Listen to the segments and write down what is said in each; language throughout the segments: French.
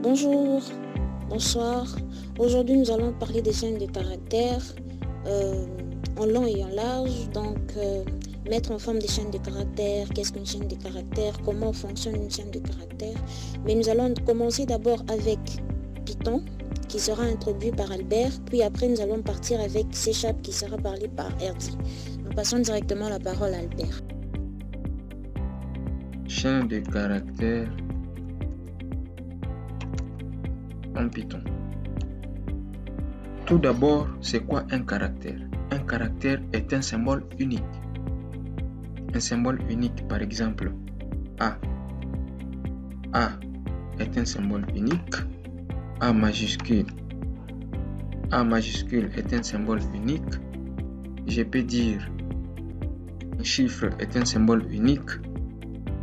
Bonjour, bonsoir. Aujourd'hui, nous allons parler des chaînes de caractères en long et en large. Donc, mettre en forme des chaînes de caractères. Qu'est-ce qu'une chaîne de caractères? Comment fonctionne une chaîne de caractères? Mais nous allons commencer d'abord avec Python, qui sera introduit par Albert. Puis après, nous allons partir avec C# qui sera parlé par Erdi. Nous passons directement la parole à Albert. Chaîne de caractères en Python. Tout d'abord, c'est quoi un caractère? Un caractère est un symbole unique. Un symbole unique, par exemple, A. A est un symbole unique. A majuscule. A majuscule est un symbole unique. Je peux dire un chiffre est un symbole unique.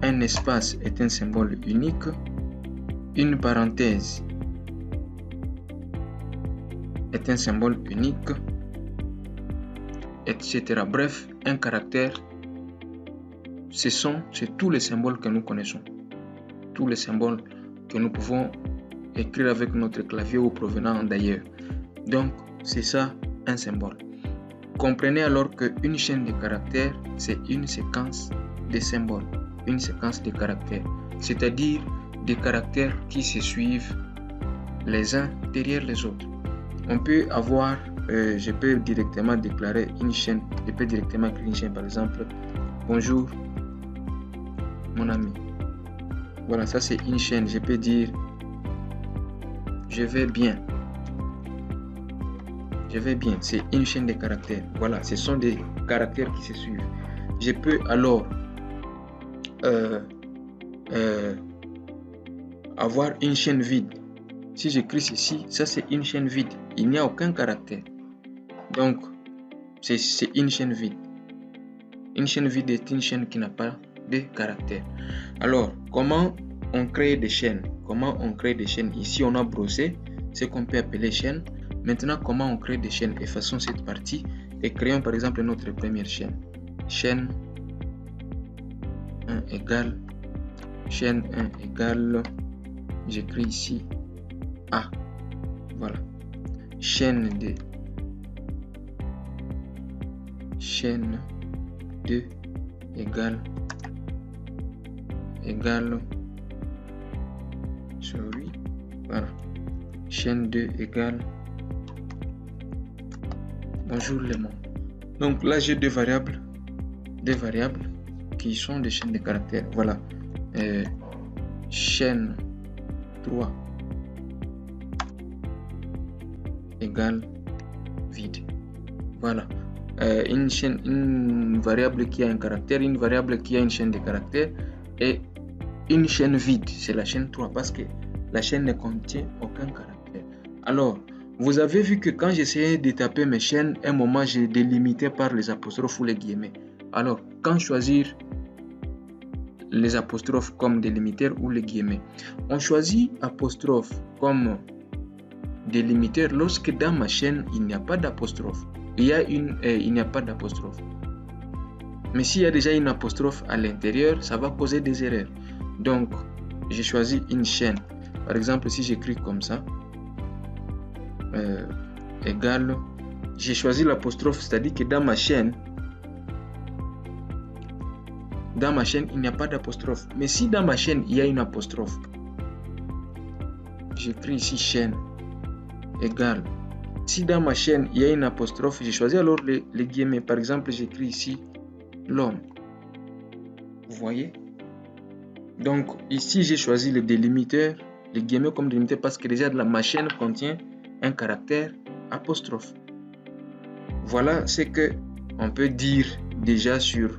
Un espace est un symbole unique. Une parenthèse est un symbole unique, etc. Bref, un caractère, c'est tous les symboles que nous connaissons. Tous les symboles que nous pouvons écrire avec notre clavier ou provenant d'ailleurs. Donc, c'est ça un symbole. Comprenez alors qu'une chaîne de caractères, c'est une séquence de symboles, une séquence de caractères, c'est-à-dire des caractères qui se suivent les uns derrière les autres. On peut avoir, je peux directement déclarer une chaîne, je peux directement créer une chaîne, par exemple, bonjour mon ami. Voilà, ça c'est une chaîne. Je peux dire, je vais bien. Je vais bien, c'est une chaîne de caractères. Voilà, ce sont des caractères qui se suivent. Je peux alors avoir une chaîne vide. Si j'écris ceci, ça c'est une chaîne vide. Il n'y a aucun caractère. Donc, c'est une chaîne vide. Une chaîne vide est une chaîne qui n'a pas de caractère. Alors, comment on crée des chaînes? Comment on crée des chaînes? Ici, on a brossé ce qu'on peut appeler chaîne. Maintenant, comment on crée des chaînes? Effaçons cette partie et créons par exemple notre première chaîne. Chaîne 1 égale chaîne 1 égale, j'écris ici A. Voilà. Chaîne 2. Chaîne 2 égale sorry. Voilà. Chaîne 2 égale bonjour le monde. Donc là j'ai deux variables qui sont des chaînes de caractères. Voilà. Chaîne 3 égale vide. Voilà. Une variable qui a un caractère, une variable qui a une chaîne de caractères et une chaîne vide, c'est la chaîne 3 parce que la chaîne ne contient aucun caractère. Alors, vous avez vu que quand j'essayais de taper mes chaînes, à un moment j'ai délimité par les apostrophes ou les guillemets. Alors, quand choisir les apostrophes comme délimitaires ou les guillemets? On choisit apostrophe comme délimitaire lorsque dans ma chaîne il n'y a pas d'apostrophe. Il n'y a pas d'apostrophe. Mais s'il y a déjà une apostrophe à l'intérieur, ça va causer des erreurs. Donc, j'ai choisi une chaîne. Par exemple, si j'écris comme ça, égale, j'ai choisi l'apostrophe, c'est-à-dire que dans ma chaîne, il n'y a pas d'apostrophe. Mais si dans ma chaîne, il y a une apostrophe, j'écris ici chaîne égale. Si dans ma chaîne, il y a une apostrophe, j'ai choisi alors les guillemets. Par exemple, j'écris ici l'homme. Vous voyez? Donc, ici, j'ai choisi le délimiteur, les guillemets comme délimitateur parce que déjà ma chaîne contient un caractère apostrophe. Voilà ce que on peut dire déjà sur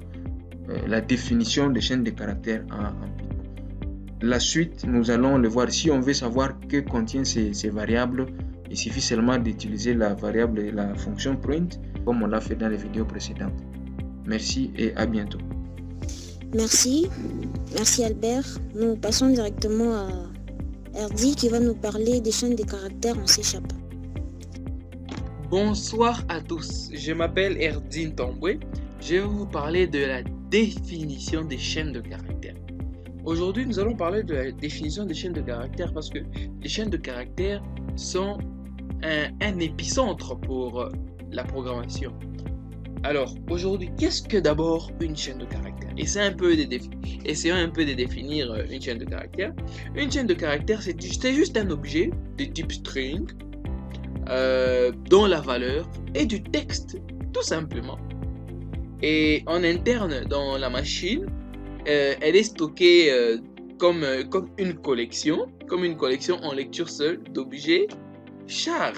la définition des chaînes de caractères en Python. La suite, nous allons le voir. Si on veut savoir que contiennent ces variables, il suffit seulement d'utiliser la variable et la fonction print comme on l'a fait dans les vidéos précédentes. Merci et à bientôt. Merci Albert. Nous passons directement à Erdi qui va nous parler des chaînes de caractères en C#. Bonsoir à tous, je m'appelle Erdine Tamboué. Je vais vous parler de la définition des chaînes de caractères. aujourd'hui, nous allons parler de la définition des chaînes de caractères parce que les chaînes de caractères sont un épicentre pour la programmation. Alors, aujourd'hui, qu'est-ce que d'abord une chaîne de caractères? Essayons un peu de définir une chaîne de caractères. Une chaîne de caractères, c'est juste un objet de type string dont la valeur est du texte, tout simplement. Et en interne dans la machine, elle est stockée comme une collection en lecture seule d'objets char.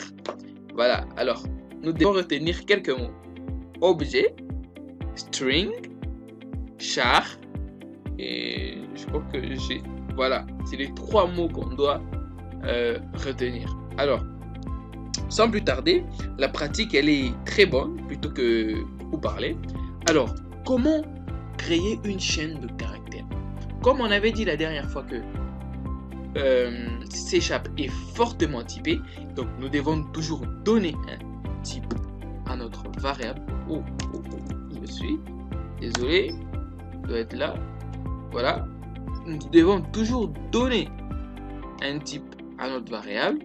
Voilà, alors nous devons retenir quelques mots. Objet, string, char, et je crois que voilà, c'est les 3 mots qu'on doit retenir. Alors, sans plus tarder, la pratique elle est très bonne plutôt que beaucoup parler. Alors, comment créer une chaîne de caractères? Comme on avait dit la dernière fois que C# est fortement typé, donc nous devons toujours donner un type à notre variable. Je suis désolé, doit être là. Voilà, nous devons toujours donner un type à notre variable,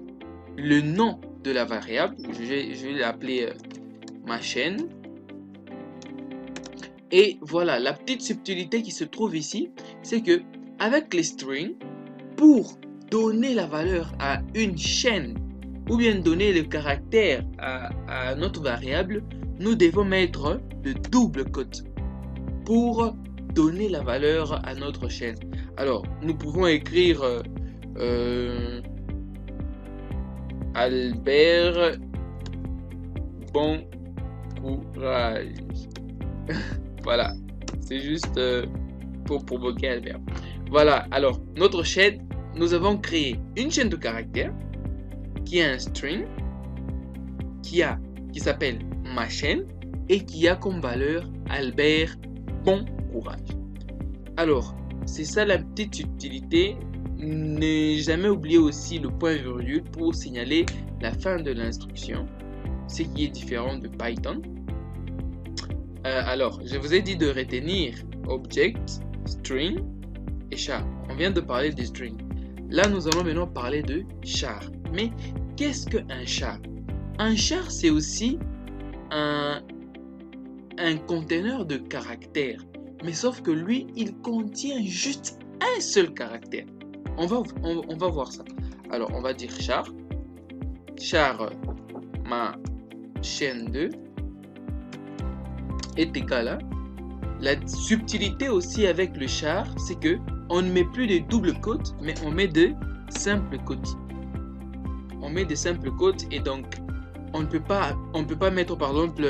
le nom de la variable, je vais l'appeler ma chaîne. Et voilà, la petite subtilité qui se trouve ici, c'est que avec les strings, pour donner la valeur à une chaîne ou bien donner le caractère à notre variable, nous devons mettre le double quote pour donner la valeur à notre chaîne. Alors, nous pouvons écrire Albert, bon courage. Voilà, c'est juste pour provoquer Albert. Voilà, alors, notre chaîne, nous avons créé une chaîne de caractères qui a un string, qui s'appelle ma chaîne et qui a comme valeur Albert, bon courage. Alors, c'est ça la petite utilité. Ne jamais oublier aussi le point virgule pour signaler la fin de l'instruction, ce qui est différent de Python. Alors, je vous ai dit de retenir object, string et char. On vient de parler des strings. Là, nous allons maintenant parler de char. Mais qu'est-ce qu'un char? Un char, c'est aussi un conteneur de caractères. Mais sauf que lui, il contient juste un seul caractère. On va voir ça. Alors, on va dire char. Char ma chaîne 2 est égal à. La subtilité aussi avec le char, c'est que on ne met plus de double quotes, mais on met de simples quotes. On met de simples quotes et donc on ne peut pas mettre par exemple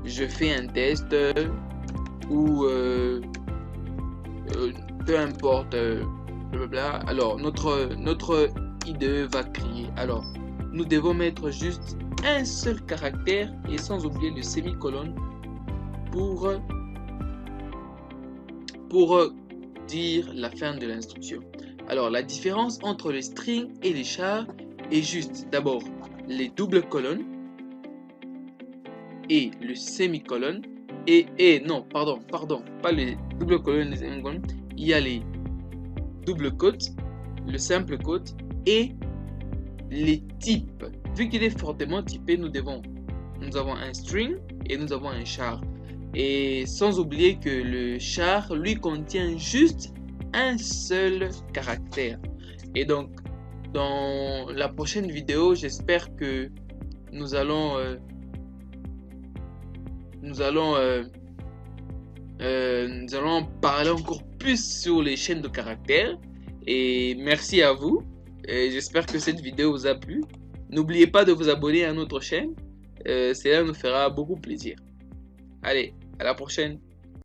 je fais un test ou peu importe blablabla. Alors notre IDE va crier. Alors nous devons mettre juste un seul caractère et sans oublier le semi-colonne pour dire la fin de l'instruction. Alors la différence entre les strings et les chars est juste d'abord les doubles colonnes et le semi-colonne et non pardon pas les doubles colonnes, les semi-colonnes. Il y a les doubles quotes, le simple quote et les types. Vu qu'il est fortement typé, nous avons un string et nous avons un char. Et sans oublier que le char lui contient juste un seul caractère. Et donc dans la prochaine vidéo, j'espère que nous allons parler encore plus sur les chaînes de caractères. Et merci à vous. Et j'espère que cette vidéo vous a plu. N'oubliez pas de vous abonner à notre chaîne. Cela nous fera beaucoup plaisir. Allez, à la prochaine.